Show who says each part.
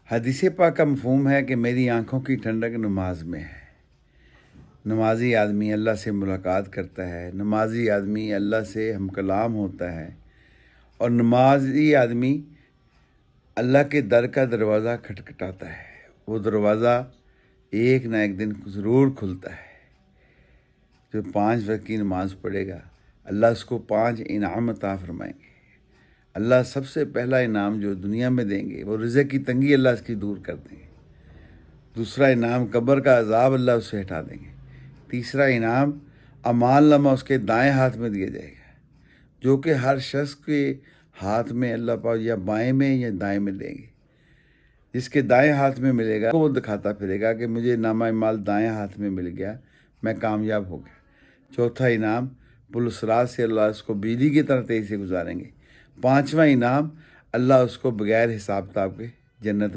Speaker 1: हदीस पाक का मफ़हूम है कि मेरी आँखों की ठंडक नमाज में है। नमाजी आदमी अल्लाह से मुलाकात करता है, नमाजी आदमी अल्लाह से हम कलाम होता है और नमाजी आदमी अल्लाह के दर का दरवाज़ा खटखटाता है। वो दरवाज़ा एक ना एक दिन ज़रूर खुलता है। जो 5 वक्त की नमाज़ पढ़ेगा, अल्लाह उसको 5 इनाम अता फ़रमाएंगे। अल्लाह सबसे पहला इनाम जो दुनिया में देंगे वो रिज़्क़ की तंगी अल्लाह इसकी दूर कर देंगे। दूसरा इनाम कब्र का अज़ाब अल्लाह उससे हटा देंगे। तीसरा इनाम अमालनामा उसके दाएं हाथ में दिया जाएगा, जो कि हर शख्स के हाथ में अल्लाह पाक या बाएं में या दाएं में देंगे। जिसके दाएं हाथ में मिलेगा वो दिखाता फिरेगा कि मुझे नामा इमाल दाएं हाथ में मिल गया, मैं कामयाब हो गया। चौथा इनाम पुलसरात से अल्लाह उसको बिजली की तरह तेज़ी से गुजारेंगे। 5वां इनाम अल्लाह उसको बगैर हिसाब किताब के जन्नत